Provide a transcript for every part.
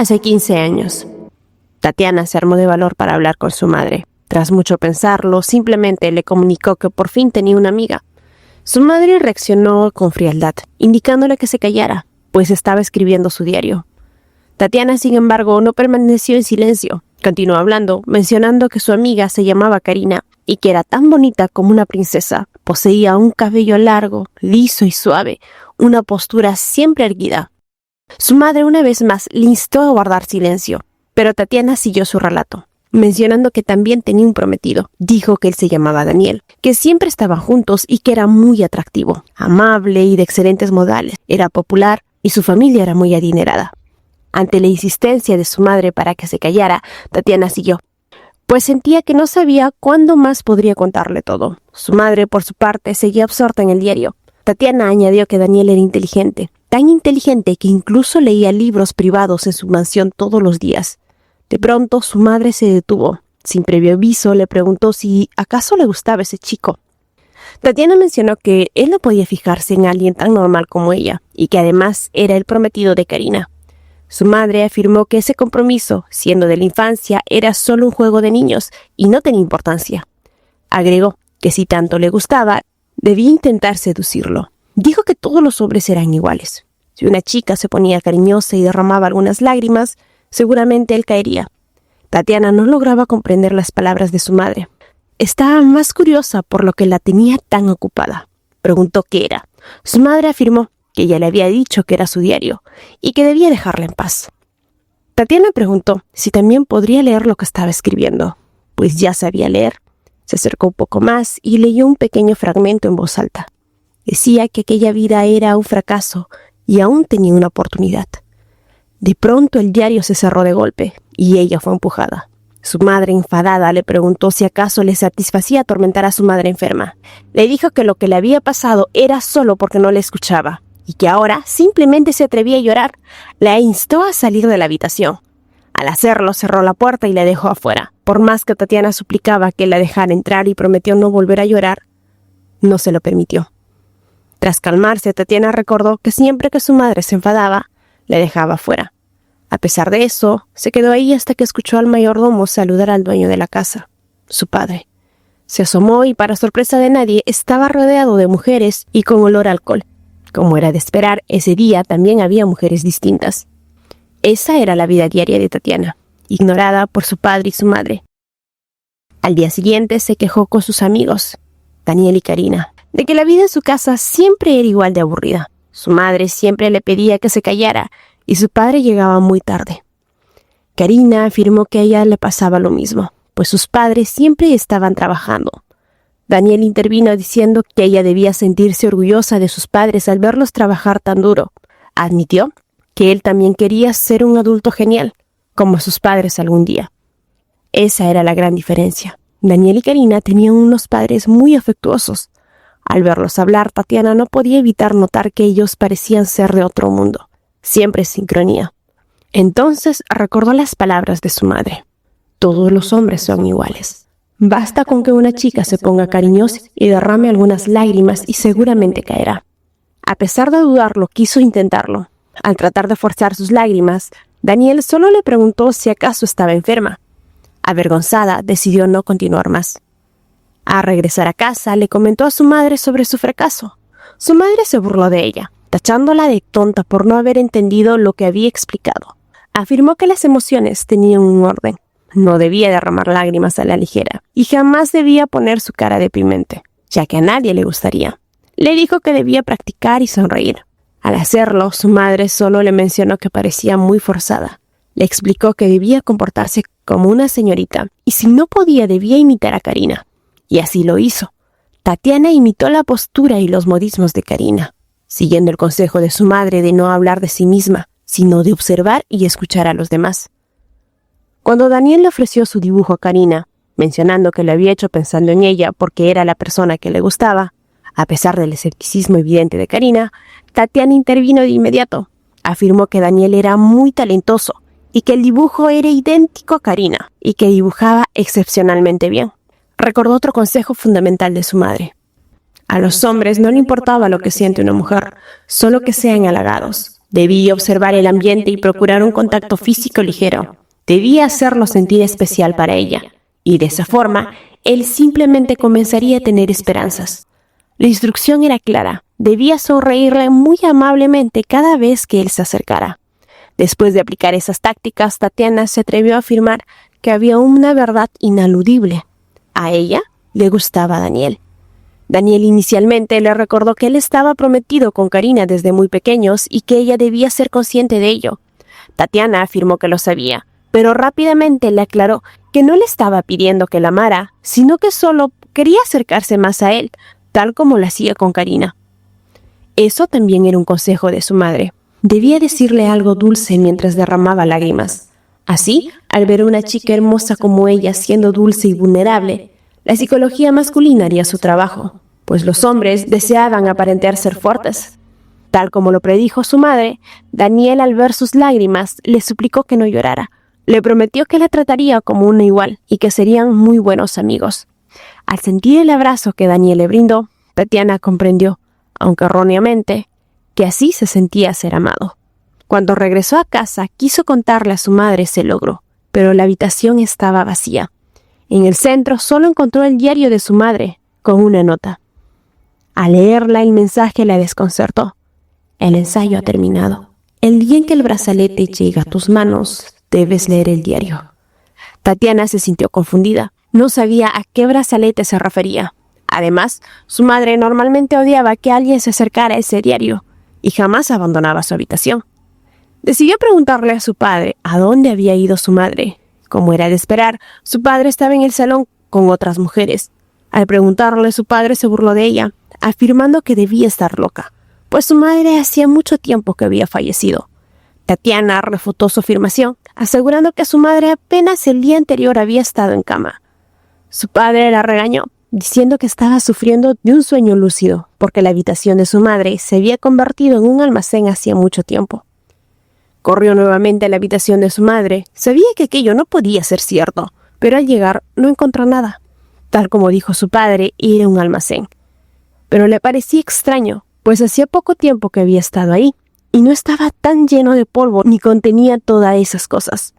Hace 15 años. Tatiana se armó de valor para hablar con su madre. Tras mucho pensarlo, simplemente le comunicó que por fin tenía una amiga. Su madre reaccionó con frialdad, indicándole que se callara, pues estaba escribiendo su diario. Tatiana, sin embargo, no permaneció en silencio. Continuó hablando, mencionando que su amiga se llamaba Karina y que era tan bonita como una princesa. Poseía un cabello largo, liso y suave, una postura siempre erguida. Su madre una vez más le instó a guardar silencio, pero Tatiana siguió su relato, mencionando que también tenía un prometido. Dijo que él se llamaba Daniel, que siempre estaban juntos y que era muy atractivo, amable y de excelentes modales. Era popular y su familia era muy adinerada. Ante la insistencia de su madre para que se callara, Tatiana siguió, pues sentía que no sabía cuándo más podría contarle todo. Su madre, por su parte, seguía absorta en el diario. Tatiana añadió que Daniel era inteligente, tan inteligente que incluso leía libros privados en su mansión todos los días. De pronto, su madre se detuvo. Sin previo aviso, le preguntó si acaso le gustaba ese chico. Tatiana mencionó que él no podía fijarse en alguien tan normal como ella, y que además era el prometido de Karina. Su madre afirmó que ese compromiso, siendo de la infancia, era solo un juego de niños y no tenía importancia. Agregó que si tanto le gustaba, debía intentar seducirlo. Dijo que todos los hombres eran iguales. Si una chica se ponía cariñosa y derramaba algunas lágrimas, seguramente él caería. Tatiana no lograba comprender las palabras de su madre. Estaba más curiosa por lo que la tenía tan ocupada. Preguntó qué era. Su madre afirmó que ella le había dicho que era su diario y que debía dejarla en paz. Tatiana preguntó si también podría leer lo que estaba escribiendo, pues ya sabía leer. Se acercó un poco más y leyó un pequeño fragmento en voz alta. Decía que aquella vida era un fracaso y aún tenía una oportunidad. De pronto el diario se cerró de golpe y ella fue empujada. Su madre, enfadada, le preguntó si acaso le satisfacía atormentar a su madre enferma. Le dijo que lo que le había pasado era solo porque no le escuchaba y que ahora simplemente se atrevía a llorar. La instó a salir de la habitación. Al hacerlo, cerró la puerta y la dejó afuera. Por más que Tatiana suplicaba que la dejara entrar y prometió no volver a llorar, no se lo permitió. Tras calmarse, Tatiana recordó que siempre que su madre se enfadaba, le dejaba afuera. A pesar de eso, se quedó ahí hasta que escuchó al mayordomo saludar al dueño de la casa, su padre. Se asomó y, para sorpresa de nadie, estaba rodeado de mujeres y con olor a alcohol. Como era de esperar, ese día también había mujeres distintas. Esa era la vida diaria de Tatiana, ignorada por su padre y su madre. Al día siguiente se quejó con sus amigos, Daniel y Karina, de que la vida en su casa siempre era igual de aburrida. Su madre siempre le pedía que se callara y su padre llegaba muy tarde. Karina afirmó que a ella le pasaba lo mismo, pues sus padres siempre estaban trabajando. Daniel intervino diciendo que ella debía sentirse orgullosa de sus padres al verlos trabajar tan duro. Admitió que él también quería ser un adulto genial, como sus padres algún día. Esa era la gran diferencia. Daniel y Karina tenían unos padres muy afectuosos. Al verlos hablar, Tatiana no podía evitar notar que ellos parecían ser de otro mundo, siempre en sincronía. Entonces recordó las palabras de su madre. Todos los hombres son iguales. Basta con que una chica se ponga cariñosa y derrame algunas lágrimas y seguramente caerá. A pesar de dudarlo, quiso intentarlo. Al tratar de forzar sus lágrimas, Daniel solo le preguntó si acaso estaba enferma. Avergonzada, decidió no continuar más. Al regresar a casa, le comentó a su madre sobre su fracaso. Su madre se burló de ella, tachándola de tonta por no haber entendido lo que había explicado. Afirmó que las emociones tenían un orden. No debía derramar lágrimas a la ligera y jamás debía poner su cara deprimente, ya que a nadie le gustaría. Le dijo que debía practicar y sonreír. Al hacerlo, su madre solo le mencionó que parecía muy forzada. Le explicó que debía comportarse como una señorita y si no podía debía imitar a Karina. Y así lo hizo. Tatiana imitó la postura y los modismos de Karina, siguiendo el consejo de su madre de no hablar de sí misma, sino de observar y escuchar a los demás. Cuando Daniel le ofreció su dibujo a Karina, mencionando que lo había hecho pensando en ella porque era la persona que le gustaba, a pesar del escepticismo evidente de Karina, Tatiana intervino de inmediato. Afirmó que Daniel era muy talentoso y que el dibujo era idéntico a Karina y que dibujaba excepcionalmente bien. Recordó otro consejo fundamental de su madre. A los hombres no le importaba lo que siente una mujer, solo que sean halagados. Debía observar el ambiente y procurar un contacto físico ligero. Debía hacerlo sentir especial para ella, y de esa forma, él simplemente comenzaría a tener esperanzas. La instrucción era clara. Debía sonreírle muy amablemente cada vez que él se acercara. Después de aplicar esas tácticas, Tatiana se atrevió a afirmar que había una verdad inaludible. A ella le gustaba Daniel. Daniel inicialmente le recordó que él estaba prometido con Karina desde muy pequeños y que ella debía ser consciente de ello. Tatiana afirmó que lo sabía, pero rápidamente le aclaró que no le estaba pidiendo que la amara, sino que solo quería acercarse más a él, tal como lo hacía con Karina. Eso también era un consejo de su madre. Debía decirle algo dulce mientras derramaba lágrimas. Así, al ver a una chica hermosa como ella siendo dulce y vulnerable, la psicología masculina haría su trabajo, pues los hombres deseaban aparentar ser fuertes. Tal como lo predijo su madre, Daniel, al ver sus lágrimas, le suplicó que no llorara. Le prometió que la trataría como una igual y que serían muy buenos amigos. Al sentir el abrazo que Daniel le brindó, Tatiana comprendió, aunque erróneamente, que así se sentía ser amado. Cuando regresó a casa, quiso contarle a su madre ese logro, pero la habitación estaba vacía. En el centro solo encontró el diario de su madre, con una nota. Al leerla, el mensaje la desconcertó. El ensayo ha terminado. El día en que el brazalete llegue a tus manos, debes leer el diario. Tatiana se sintió confundida. No sabía a qué brazalete se refería. Además, su madre normalmente odiaba que alguien se acercara a ese diario y jamás abandonaba su habitación. Decidió preguntarle a su padre a dónde había ido su madre. Como era de esperar, su padre estaba en el salón con otras mujeres. Al preguntarle, su padre se burló de ella, afirmando que debía estar loca, pues su madre hacía mucho tiempo que había fallecido. Tatiana refutó su afirmación, asegurando que su madre apenas el día anterior había estado en cama. Su padre la regañó, diciendo que estaba sufriendo de un sueño lúcido, porque la habitación de su madre se había convertido en un almacén hacía mucho tiempo. Corrió nuevamente a la habitación de su madre. Sabía que aquello no podía ser cierto, pero al llegar no encontró nada. Tal como dijo su padre, era un almacén. Pero le parecía extraño, pues hacía poco tiempo que había estado ahí, y no estaba tan lleno de polvo ni contenía todas esas cosas.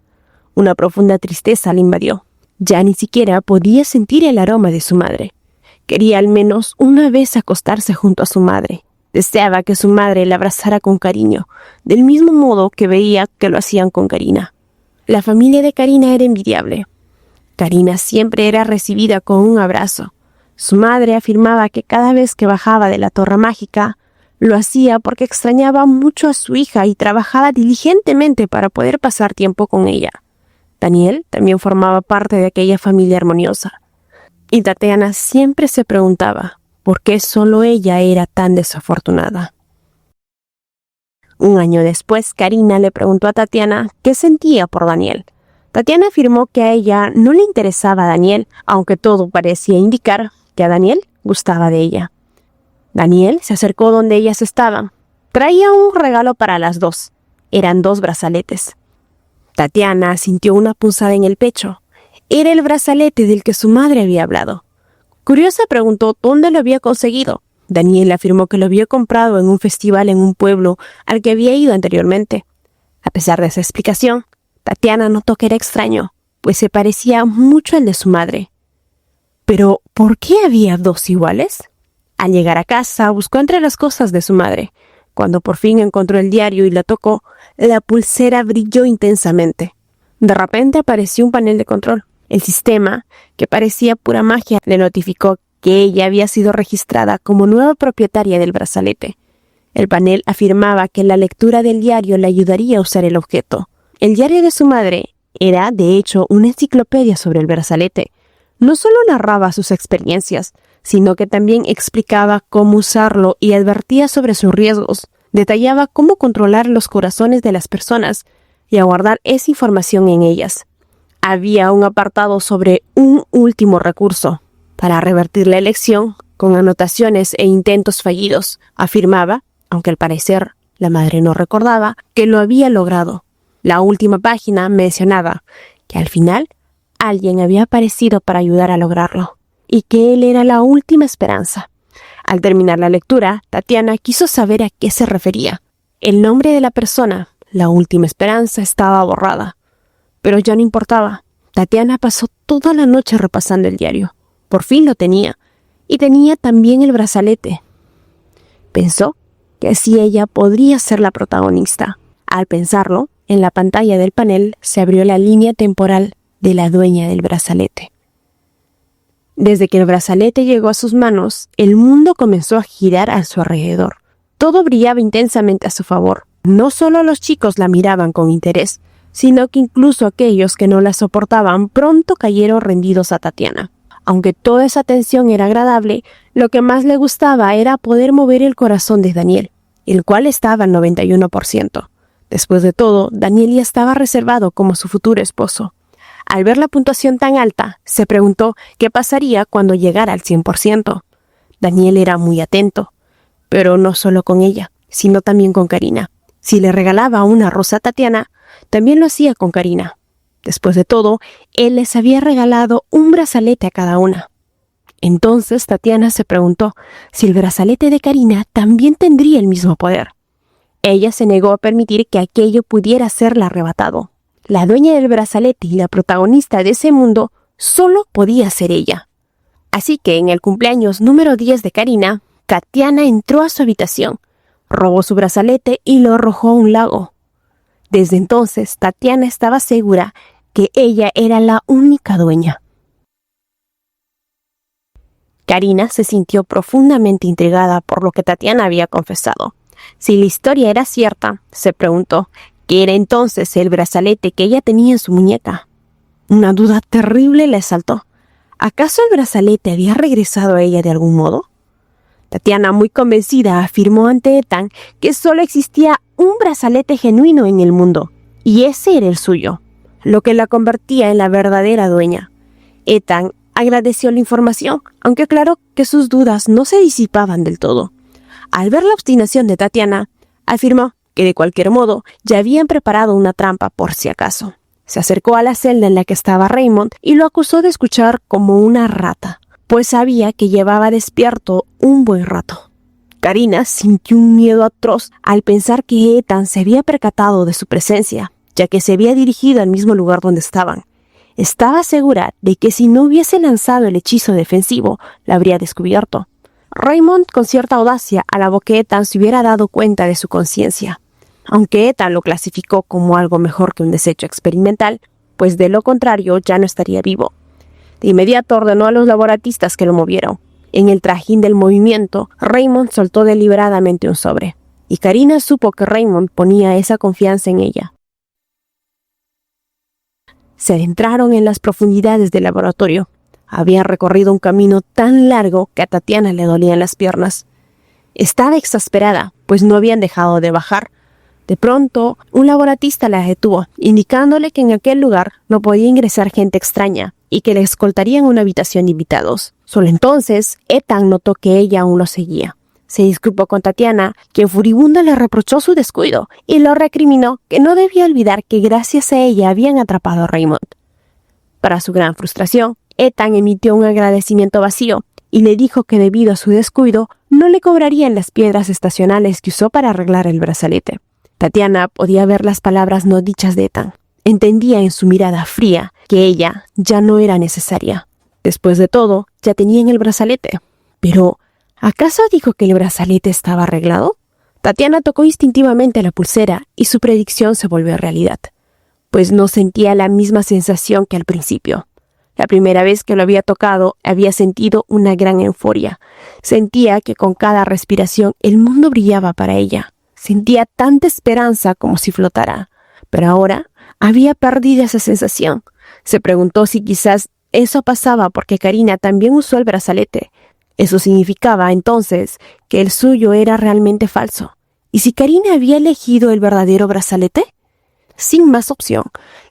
Una profunda tristeza le invadió. Ya ni siquiera podía sentir el aroma de su madre. Quería al menos una vez acostarse junto a su madre. Deseaba que su madre la abrazara con cariño, del mismo modo que veía que lo hacían con Karina. La familia de Karina era envidiable. Karina siempre era recibida con un abrazo. Su madre afirmaba que cada vez que bajaba de la Torre Mágica, lo hacía porque extrañaba mucho a su hija y trabajaba diligentemente para poder pasar tiempo con ella. Daniel también formaba parte de aquella familia armoniosa. Y Tatiana siempre se preguntaba por qué solo ella era tan desafortunada. Un año después, Karina le preguntó a Tatiana qué sentía por Daniel. Tatiana afirmó que a ella no le interesaba Daniel, aunque todo parecía indicar que a Daniel gustaba de ella. Daniel se acercó donde ellas estaban. Traía un regalo para las dos. Eran 2 brazaletes. Tatiana sintió una punzada en el pecho. Era el brazalete del que su madre había hablado. Curiosa, preguntó dónde lo había conseguido. Daniel afirmó que lo había comprado en un festival en un pueblo al que había ido anteriormente. A pesar de esa explicación, Tatiana notó que era extraño, pues se parecía mucho al de su madre. ¿Pero por qué había 2 iguales? Al llegar a casa, buscó entre las cosas de su madre. Cuando por fin encontró el diario y la tocó, la pulsera brilló intensamente. De repente apareció un panel de control. El sistema, que parecía pura magia, le notificó que ella había sido registrada como nueva propietaria del brazalete. El panel afirmaba que la lectura del diario le ayudaría a usar el objeto. El diario de su madre era, de hecho, una enciclopedia sobre el brazalete. No solo narraba sus experiencias, sino que también explicaba cómo usarlo y advertía sobre sus riesgos. Detallaba cómo controlar los corazones de las personas y aguardar esa información en ellas. Había un apartado sobre un último recurso para revertir la elección con anotaciones e intentos fallidos. Afirmaba, aunque al parecer la madre no recordaba, que lo había logrado. La última página mencionaba que al final alguien había aparecido para ayudar a lograrlo y que él era la última esperanza. Al terminar la lectura, Tatiana quiso saber a qué se refería. El nombre de la persona, la última esperanza, estaba borrada. Pero ya no importaba. Tatiana pasó toda la noche repasando el diario. Por fin lo tenía. Y tenía también el brazalete. Pensó que así ella podría ser la protagonista. Al pensarlo, en la pantalla del panel se abrió la línea temporal de la dueña del brazalete. Desde que el brazalete llegó a sus manos, el mundo comenzó a girar a su alrededor. Todo brillaba intensamente a su favor. No solo los chicos la miraban con interés, sino que incluso aquellos que no la soportaban pronto cayeron rendidos a Tatiana. Aunque toda esa atención era agradable, lo que más le gustaba era poder mover el corazón de Daniel, el cual estaba al 91%. Después de todo, Daniel ya estaba reservado como su futuro esposo. Al ver la puntuación tan alta, se preguntó qué pasaría cuando llegara al 100%. Daniel era muy atento, pero no solo con ella, sino también con Karina. Si le regalaba una rosa a Tatiana, también lo hacía con Karina. Después de todo, él les había regalado un brazalete a cada una. Entonces Tatiana se preguntó si el brazalete de Karina también tendría el mismo poder. Ella se negó a permitir que aquello pudiera serle arrebatado. La dueña del brazalete y la protagonista de ese mundo solo podía ser ella. Así que en el cumpleaños número 10 de Karina, Tatiana entró a su habitación, robó su brazalete y lo arrojó a un lago. Desde entonces, Tatiana estaba segura que ella era la única dueña. Karina se sintió profundamente intrigada por lo que Tatiana había confesado. Si la historia era cierta, se preguntó, ¿qué era entonces el brazalete que ella tenía en su muñeca? Una duda terrible le asaltó. ¿Acaso el brazalete había regresado a ella de algún modo? Tatiana, muy convencida, afirmó ante Ethan que solo existía un brazalete genuino en el mundo, y ese era el suyo, lo que la convertía en la verdadera dueña. Ethan agradeció la información, aunque aclaró que sus dudas no se disipaban del todo. Al ver la obstinación de Tatiana, afirmó que de cualquier modo ya habían preparado una trampa por si acaso. Se acercó a la celda en la que estaba Raymond y lo acusó de escuchar como una rata, pues sabía que llevaba despierto un buen rato. Karina sintió un miedo atroz al pensar que Ethan se había percatado de su presencia, ya que se había dirigido al mismo lugar donde estaban. Estaba segura de que si no hubiese lanzado el hechizo defensivo, la habría descubierto. Raymond, con cierta audacia, alabó que Ethan se hubiera dado cuenta de su conciencia, aunque Ethan lo clasificó como algo mejor que un desecho experimental, pues de lo contrario ya no estaría vivo. De inmediato ordenó a los laboratistas que lo movieran. En el trajín del movimiento, Raymond soltó deliberadamente un sobre, y Karina supo que Raymond ponía esa confianza en ella. Se adentraron en las profundidades del laboratorio. Habían recorrido un camino tan largo que a Tatiana le dolían las piernas. Estaba exasperada, pues no habían dejado de bajar. De pronto, un laboratista la detuvo, indicándole que en aquel lugar no podía ingresar gente extraña y que le escoltarían a una habitación de invitados. Solo entonces, Ethan notó que ella aún lo seguía. Se disculpó con Tatiana, quien furibunda le reprochó su descuido y lo recriminó que no debía olvidar que gracias a ella habían atrapado a Raymond. Para su gran frustración, Ethan emitió un agradecimiento vacío y le dijo que debido a su descuido no le cobrarían las piedras estacionales que usó para arreglar el brazalete. Tatiana podía ver las palabras no dichas de Ethan. Entendía en su mirada fría que ella ya no era necesaria. Después de todo, ya tenían el brazalete. Pero, ¿acaso dijo que el brazalete estaba arreglado? Tatiana tocó instintivamente la pulsera y su predicción se volvió realidad, pues no sentía la misma sensación que al principio. La primera vez que lo había tocado, había sentido una gran euforia. Sentía que con cada respiración el mundo brillaba para ella. Sentía tanta esperanza como si flotara. Pero ahora había perdido esa sensación. Se preguntó si quizás eso pasaba porque Karina también usó el brazalete. Eso significaba entonces que el suyo era realmente falso. ¿Y si Karina había elegido el verdadero brazalete? Sin más opción,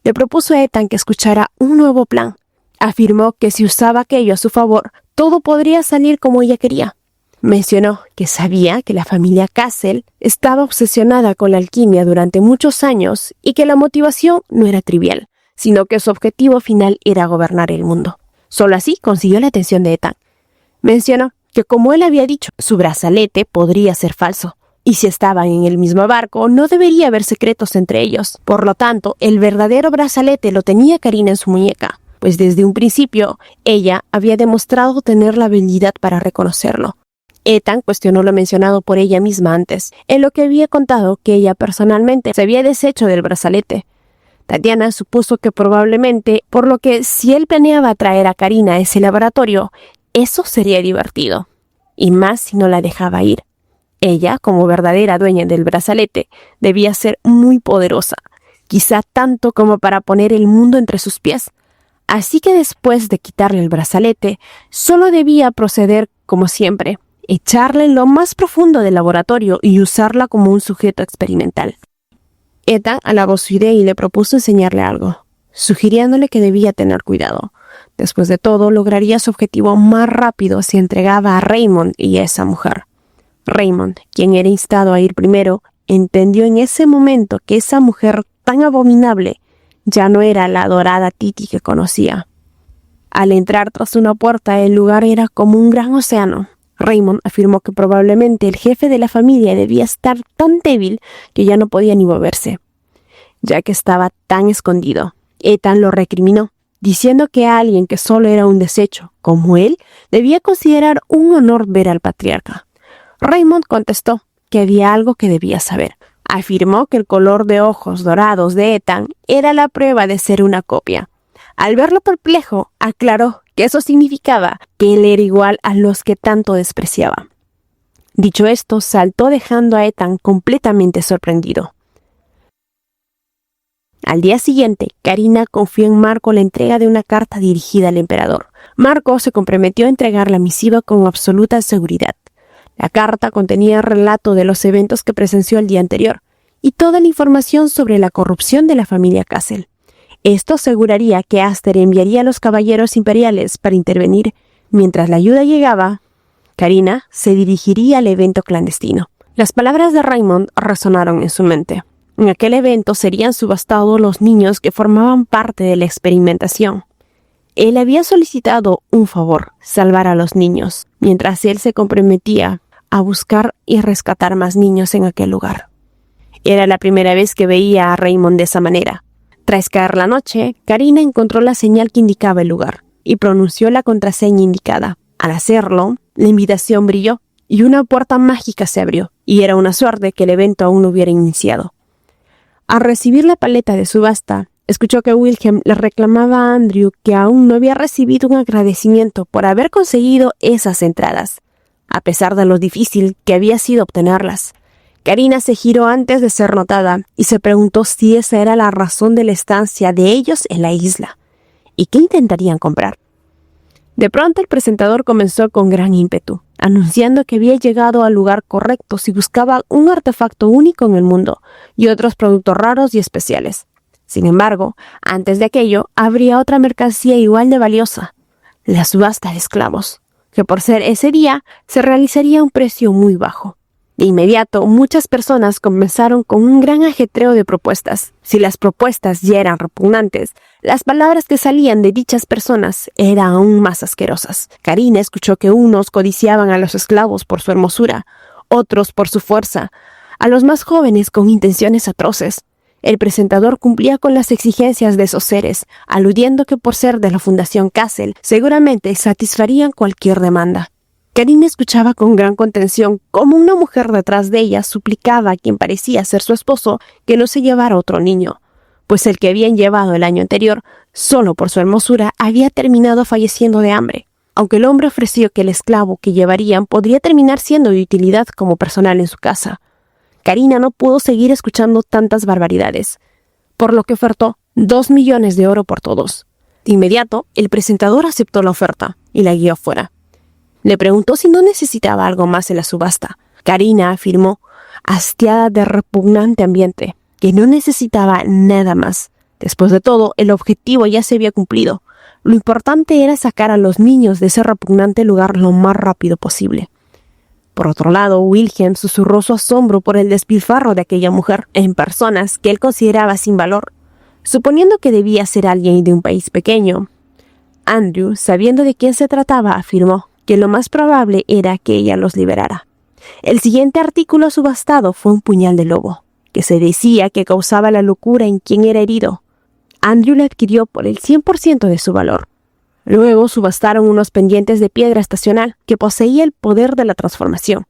le propuso a Ethan que escuchara un nuevo plan. Afirmó que si usaba aquello a su favor, todo podría salir como ella quería. Mencionó que sabía que la familia Castle estaba obsesionada con la alquimia durante muchos años y que la motivación no era trivial, sino que su objetivo final era gobernar el mundo. Solo así consiguió la atención de Ethan. Mencionó que, como él había dicho, su brazalete podría ser falso, Y si estaban en el mismo barco, no debería haber secretos entre ellos. Por lo tanto, el verdadero brazalete lo tenía Karina en su muñeca, pues desde un principio ella había demostrado tener la habilidad para reconocerlo. Ethan cuestionó lo mencionado por ella misma antes, en lo que había contado que ella personalmente se había deshecho del brazalete. Tatiana supuso que probablemente, por lo que si él planeaba traer a Karina a ese laboratorio, eso sería divertido. Y más si no la dejaba ir. Ella, como verdadera dueña del brazalete, debía ser muy poderosa, quizá tanto como para poner el mundo entre sus pies. Así que después de quitarle el brazalete, solo debía proceder como siempre, echarla en lo más profundo del laboratorio y usarla como un sujeto experimental. Ethan alabó su idea y le propuso enseñarle algo, sugiriéndole que debía tener cuidado. Después de todo, lograría su objetivo más rápido si entregaba a Raymond y a esa mujer. Raymond, quien era instado a ir primero, entendió en ese momento que esa mujer tan abominable ya no era la adorada Titi que conocía. Al entrar tras una puerta, el lugar era como un gran océano. Raymond afirmó que probablemente el jefe de la familia debía estar tan débil que ya no podía ni moverse, ya que estaba tan escondido. Ethan lo recriminó, diciendo que alguien que solo era un desecho, como él, debía considerar un honor ver al patriarca. Raymond contestó que había algo que debía saber. Afirmó que el color de ojos dorados de Ethan era la prueba de ser una copia. Al verlo perplejo, aclaró que eso significaba que él era igual a los que tanto despreciaba. Dicho esto, saltó dejando a Ethan completamente sorprendido. Al día siguiente, Karina confió en Marco la entrega de una carta dirigida al emperador. Marco se comprometió a entregar la misiva con absoluta seguridad. La carta contenía el relato de los eventos que presenció el día anterior y toda la información sobre la corrupción de la familia Castle. Esto aseguraría que Aster enviaría a los caballeros imperiales para intervenir. Mientras la ayuda llegaba, Karina se dirigiría al evento clandestino. Las palabras de Raymond resonaron en su mente. En aquel evento serían subastados los niños que formaban parte de la experimentación. Él había solicitado un favor, salvar a los niños, mientras él se comprometía a buscar y rescatar más niños en aquel lugar. Era la primera vez que veía a Raymond de esa manera. Tras caer la noche, Karina encontró la señal que indicaba el lugar y pronunció la contraseña indicada. Al hacerlo, la invitación brilló y una puerta mágica se abrió, y era una suerte que el evento aún no hubiera iniciado. Al recibir la paleta de subasta, escuchó que Wilhelm le reclamaba a Andrew que aún no había recibido un agradecimiento por haber conseguido esas entradas, a pesar de lo difícil que había sido obtenerlas. Karina se giró antes de ser notada y se preguntó si esa era la razón de la estancia de ellos en la isla, y qué intentarían comprar. De pronto el presentador comenzó con gran ímpetu, anunciando que había llegado al lugar correcto si buscaba un artefacto único en el mundo y otros productos raros y especiales. Sin embargo, antes de aquello, habría otra mercancía igual de valiosa, la subasta de esclavos, que por ser ese día se realizaría a un precio muy bajo. De inmediato, muchas personas comenzaron con un gran ajetreo de propuestas. Si las propuestas ya eran repugnantes, las palabras que salían de dichas personas eran aún más asquerosas. Karina escuchó que unos codiciaban a los esclavos por su hermosura, otros por su fuerza, a los más jóvenes con intenciones atroces. El presentador cumplía con las exigencias de esos seres, aludiendo que por ser de la Fundación Castle, seguramente satisfarían cualquier demanda. Karina escuchaba con gran contención cómo una mujer detrás de ella suplicaba a quien parecía ser su esposo que no se llevara otro niño, pues el que habían llevado el año anterior, solo por su hermosura, había terminado falleciendo de hambre. Aunque el hombre ofreció que el esclavo que llevarían podría terminar siendo de utilidad como personal en su casa, Karina no pudo seguir escuchando tantas barbaridades, por lo que ofertó 2 millones de oro por todos. De inmediato, el presentador aceptó la oferta y la guió afuera. Le preguntó si no necesitaba algo más en la subasta. Karina afirmó, hastiada de repugnante ambiente, que no necesitaba nada más. Después de todo, el objetivo ya se había cumplido. Lo importante era sacar a los niños de ese repugnante lugar lo más rápido posible. Por otro lado, Wilhelm susurró su asombro por el despilfarro de aquella mujer en personas que él consideraba sin valor, suponiendo que debía ser alguien de un país pequeño. Andrew, sabiendo de quién se trataba, afirmó que lo más probable era que ella los liberara. El siguiente artículo subastado fue un puñal de lobo, que se decía que causaba la locura en quien era herido. Andrew lo adquirió por el 100% de su valor. Luego subastaron unos pendientes de piedra estacional que poseía el poder de la transformación.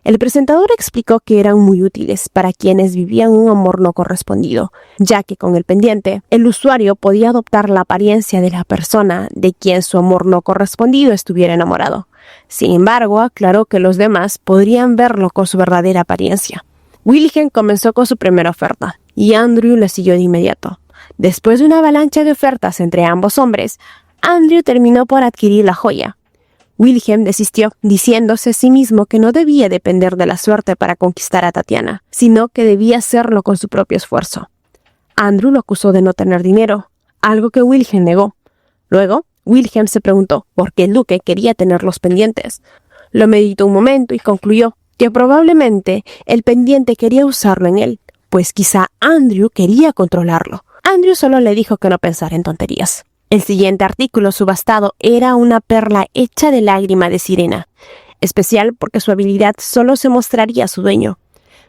El presentador explicó que eran muy útiles para quienes vivían un amor no correspondido, ya que con el pendiente, el usuario podía adoptar la apariencia de la persona de quien su amor no correspondido estuviera enamorado. Sin embargo, aclaró que los demás podrían verlo con su verdadera apariencia. Wilhelm comenzó con su primera oferta, y Andrew le siguió de inmediato. Después de una avalancha de ofertas entre ambos hombres, Andrew terminó por adquirir la joya. Wilhelm desistió, diciéndose a sí mismo que no debía depender de la suerte para conquistar a Tatiana, sino que debía hacerlo con su propio esfuerzo. Andrew lo acusó de no tener dinero, algo que Wilhelm negó. Luego, Wilhelm se preguntó por qué el duque quería tener los pendientes. Lo meditó un momento y concluyó que probablemente el pendiente quería usarlo en él, pues quizá Andrew quería controlarlo. Andrew solo le dijo que no pensara en tonterías. El siguiente artículo subastado era una perla hecha de lágrima de sirena, especial porque su habilidad solo se mostraría a su dueño.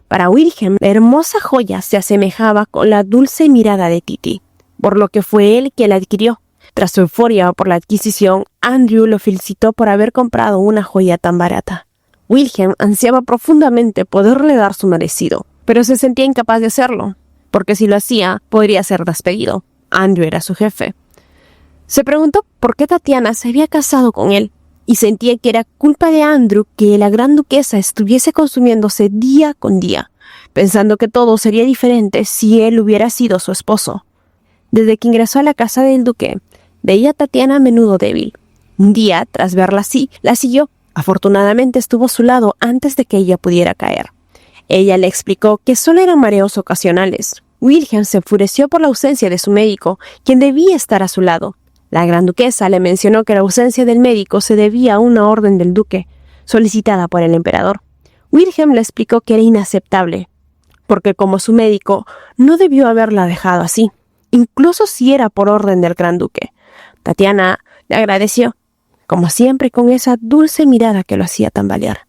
Para Wilhelm, la hermosa joya se asemejaba con la dulce mirada de Titi, por lo que fue él quien la adquirió. Tras su euforia por la adquisición, Andrew lo felicitó por haber comprado una joya tan barata. Wilhelm ansiaba profundamente poderle dar su merecido, pero se sentía incapaz de hacerlo, porque si lo hacía, podría ser despedido. Andrew era su jefe. Se preguntó por qué Tatiana se había casado con él, y sentía que era culpa de Andrew que la gran duquesa estuviese consumiéndose día con día, pensando que todo sería diferente si él hubiera sido su esposo. Desde que ingresó a la casa del duque, veía a Tatiana a menudo débil. Un día, tras verla así, la siguió. Afortunadamente estuvo a su lado antes de que ella pudiera caer. Ella le explicó que solo eran mareos ocasionales. Wilhelm se enfureció por la ausencia de su médico, quien debía estar a su lado. La gran duquesa le mencionó que la ausencia del médico se debía a una orden del duque, solicitada por el emperador. Wilhelm le explicó que era inaceptable, porque como su médico no debió haberla dejado así, incluso si era por orden del gran duque. Tatiana le agradeció, como siempre, con esa dulce mirada que lo hacía tambalear.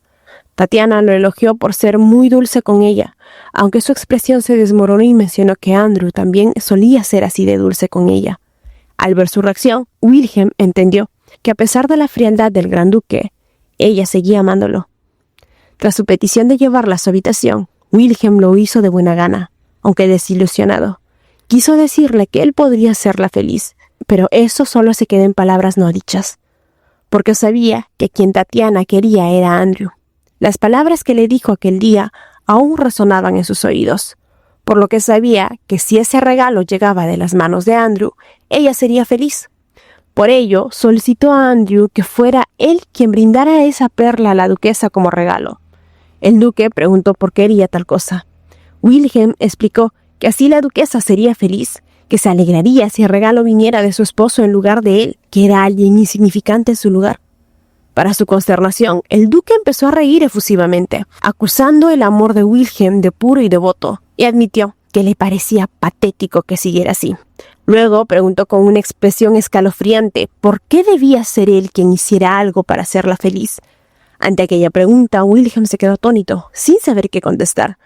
Tatiana lo elogió por ser muy dulce con ella, aunque su expresión se desmoronó y mencionó que Andrew también solía ser así de dulce con ella. Al ver su reacción, Wilhelm entendió que a pesar de la frialdad del gran duque, ella seguía amándolo. Tras su petición de llevarla a su habitación, Wilhelm lo hizo de buena gana, aunque desilusionado. Quiso decirle que él podría hacerla feliz, pero eso solo se quedó en palabras no dichas, porque sabía que quien Tatiana quería era Andrew. Las palabras que le dijo aquel día aún resonaban en sus oídos, por lo que sabía que si ese regalo llegaba de las manos de Andrew, ella sería feliz. Por ello, solicitó a Andrew que fuera él quien brindara esa perla a la duquesa como regalo. El duque preguntó por qué haría tal cosa. Wilhelm explicó que así la duquesa sería feliz, que se alegraría si el regalo viniera de su esposo en lugar de él, que era alguien insignificante en su lugar. Para su consternación, el duque empezó a reír efusivamente, acusando el amor de Wilhelm de puro y devoto, y admitió que le parecía patético que siguiera así. Luego preguntó con una expresión escalofriante por qué debía ser él quien hiciera algo para hacerla feliz. Ante aquella pregunta, Wilhelm se quedó atónito, sin saber qué contestar.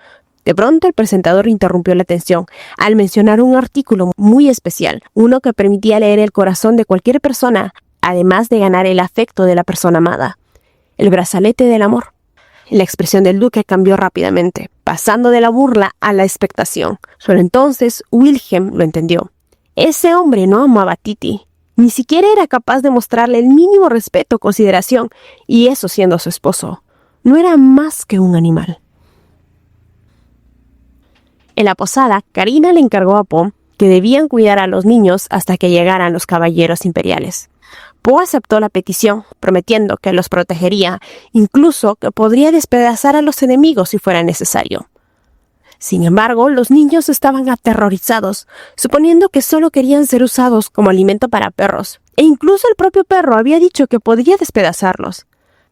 De pronto, el presentador interrumpió la atención al mencionar un artículo muy especial, uno que permitía leer el corazón de cualquier persona, además de ganar el afecto de la persona amada. El brazalete del amor. La expresión del duque cambió rápidamente, pasando de la burla a la expectación. Solo entonces Wilhelm lo entendió. Ese hombre no amaba a Titi. Ni siquiera era capaz de mostrarle el mínimo respeto o consideración, y eso siendo su esposo. No era más que un animal. En la posada, Carina le encargó a Poe que debían cuidar a los niños hasta que llegaran los caballeros imperiales. Poe aceptó la petición, prometiendo que los protegería, incluso que podría despedazar a los enemigos si fuera necesario. Sin embargo, los niños estaban aterrorizados, suponiendo que solo querían ser usados como alimento para perros, e incluso el propio perro había dicho que podría despedazarlos.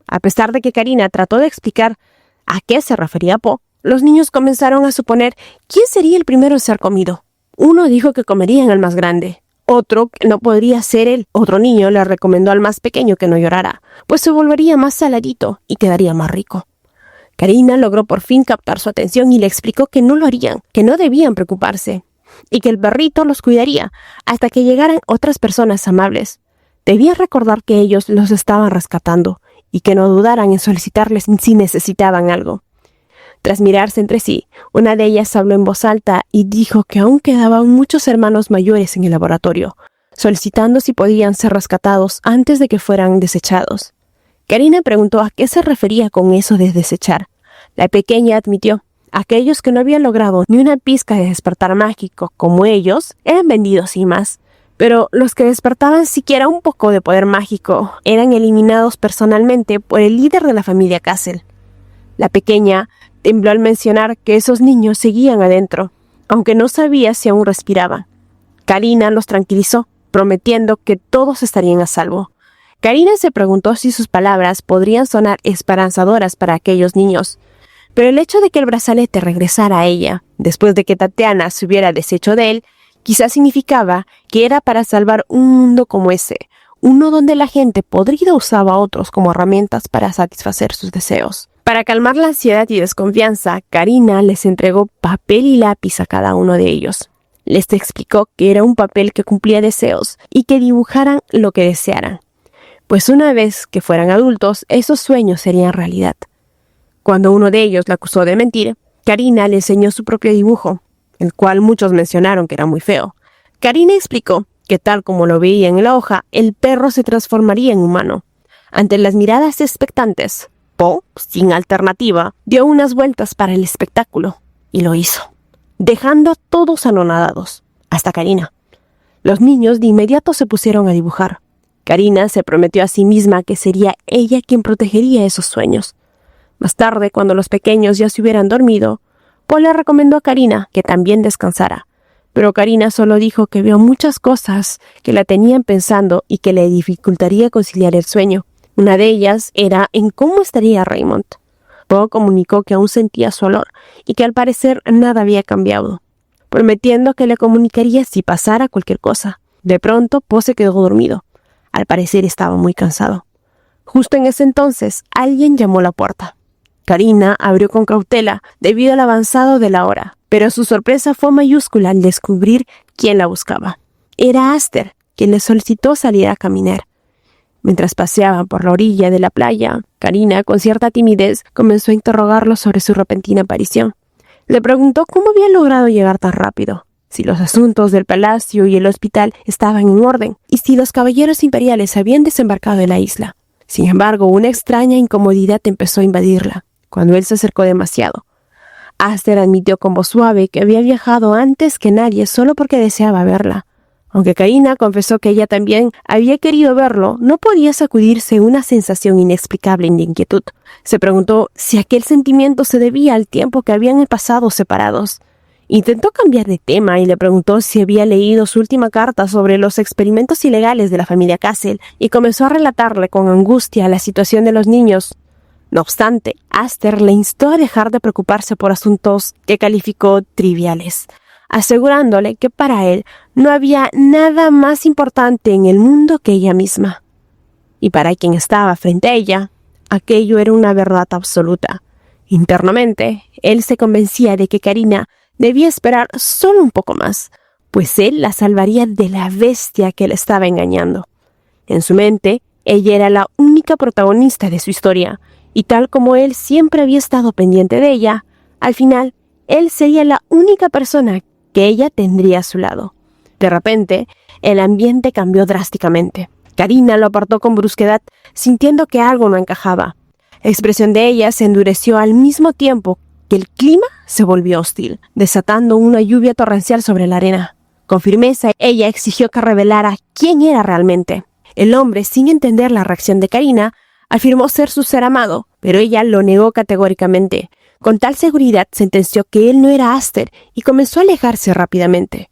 A pesar de que Carina trató de explicar a qué se refería Poe, los niños comenzaron a suponer quién sería el primero en ser comido. Uno dijo que comerían al más grande. Otro que no podría ser él. Otro niño le recomendó al más pequeño que no llorara, pues se volvería más saladito y quedaría más rico. Karina logró por fin captar su atención y le explicó que no lo harían, que no debían preocuparse, y que el perrito los cuidaría hasta que llegaran otras personas amables. Debían recordar que ellos los estaban rescatando y que no dudaran en solicitarles si necesitaban algo. Tras mirarse entre sí, una de ellas habló en voz alta y dijo que aún quedaban muchos hermanos mayores en el laboratorio, solicitando si podían ser rescatados antes de que fueran desechados. Karina preguntó a qué se refería con eso de desechar. La pequeña admitió: aquellos que no habían logrado ni una pizca de despertar mágico como ellos eran vendidos sin más, pero los que despertaban siquiera un poco de poder mágico eran eliminados personalmente por el líder de la familia Castle. La pequeña tembló al mencionar que esos niños seguían adentro, aunque no sabía si aún respiraban. Karina los tranquilizó, prometiendo que todos estarían a salvo. Karina se preguntó si sus palabras podrían sonar esperanzadoras para aquellos niños, pero el hecho de que el brazalete regresara a ella, después de que Tatiana se hubiera deshecho de él, quizás significaba que era para salvar un mundo como ese, uno donde la gente podrida usaba a otros como herramientas para satisfacer sus deseos. Para calmar la ansiedad y desconfianza, Karina les entregó papel y lápiz a cada uno de ellos. Les explicó que era un papel que cumplía deseos y que dibujaran lo que desearan, pues una vez que fueran adultos, esos sueños serían realidad. Cuando uno de ellos la acusó de mentir, Karina le enseñó su propio dibujo, el cual muchos mencionaron que era muy feo. Karina explicó que tal como lo veían en la hoja, el perro se transformaría en humano. Ante las miradas expectantes, Po, sin alternativa, dio unas vueltas para el espectáculo, y lo hizo, dejando a todos anonadados, hasta Karina. Los niños de inmediato se pusieron a dibujar. Karina se prometió a sí misma que sería ella quien protegería esos sueños. Más tarde, cuando los pequeños ya se hubieran dormido, Paul le recomendó a Karina que también descansara, pero Karina solo dijo que vio muchas cosas que la tenían pensando y que le dificultaría conciliar el sueño. Una de ellas era en cómo estaría Raymond. Paul comunicó que aún sentía su olor y que al parecer nada había cambiado, prometiendo que le comunicaría si pasara cualquier cosa. De pronto, Paul se quedó dormido. Al parecer estaba muy cansado. Justo en ese entonces, alguien llamó a la puerta. Karina abrió con cautela debido al avanzado de la hora, pero su sorpresa fue mayúscula al descubrir quién la buscaba. Era Aster, quien le solicitó salir a caminar. Mientras paseaban por la orilla de la playa, Karina, con cierta timidez, comenzó a interrogarlo sobre su repentina aparición. Le preguntó cómo había logrado llegar tan rápido, si los asuntos del palacio y el hospital estaban en orden, y si los caballeros imperiales habían desembarcado en la isla. Sin embargo, una extraña incomodidad empezó a invadirla, cuando él se acercó demasiado. Aster admitió con voz suave que había viajado antes que nadie solo porque deseaba verla. Aunque Karina confesó que ella también había querido verlo, no podía sacudirse una sensación inexplicable de inquietud. Se preguntó si aquel sentimiento se debía al tiempo que habían pasado separados. Intentó cambiar de tema y le preguntó si había leído su última carta sobre los experimentos ilegales de la familia Castle y comenzó a relatarle con angustia la situación de los niños. No obstante, Aster le instó a dejar de preocuparse por asuntos que calificó triviales, asegurándole que para él no había nada más importante en el mundo que ella misma. Y para quien estaba frente a ella, aquello era una verdad absoluta. Internamente, él se convencía de que Karina debía esperar solo un poco más, pues él la salvaría de la bestia que le estaba engañando. En su mente, ella era la única protagonista de su historia, y tal como él siempre había estado pendiente de ella, al final, él sería la única persona que ella tendría a su lado. De repente, el ambiente cambió drásticamente. Karina lo apartó con brusquedad, sintiendo que algo no encajaba. La expresión de ella se endureció al mismo tiempo que el clima se volvió hostil, desatando una lluvia torrencial sobre la arena. Con firmeza, ella exigió que revelara quién era realmente. El hombre, sin entender la reacción de Karina, afirmó ser su ser amado, pero ella lo negó categóricamente. Con tal seguridad sentenció que él no era Aster y comenzó a alejarse rápidamente.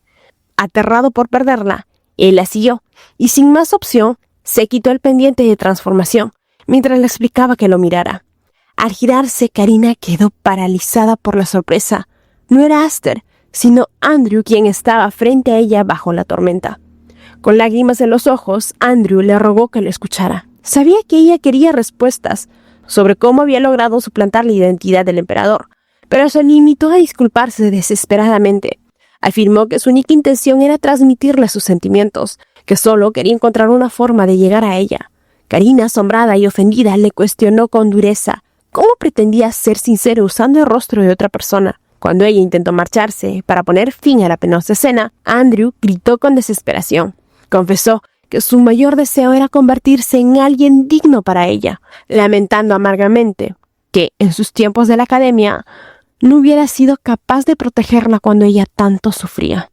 Aterrado por perderla, él la siguió y sin más opción se quitó el pendiente de transformación mientras le explicaba que lo mirara. Al girarse, Karina quedó paralizada por la sorpresa. No era Aster, sino Andrew quien estaba frente a ella bajo la tormenta. Con lágrimas en los ojos, Andrew le rogó que lo escuchara. Sabía que ella quería respuestas, sobre cómo había logrado suplantar la identidad del emperador, pero se limitó a disculparse desesperadamente. Afirmó que su única intención era transmitirle sus sentimientos, que solo quería encontrar una forma de llegar a ella. Karina, asombrada y ofendida, le cuestionó con dureza cómo pretendía ser sincero usando el rostro de otra persona. Cuando ella intentó marcharse para poner fin a la penosa escena, Andrew gritó con desesperación. Confesó que su mayor deseo era convertirse en alguien digno para ella, lamentando amargamente que, en sus tiempos de la academia, no hubiera sido capaz de protegerla cuando ella tanto sufría.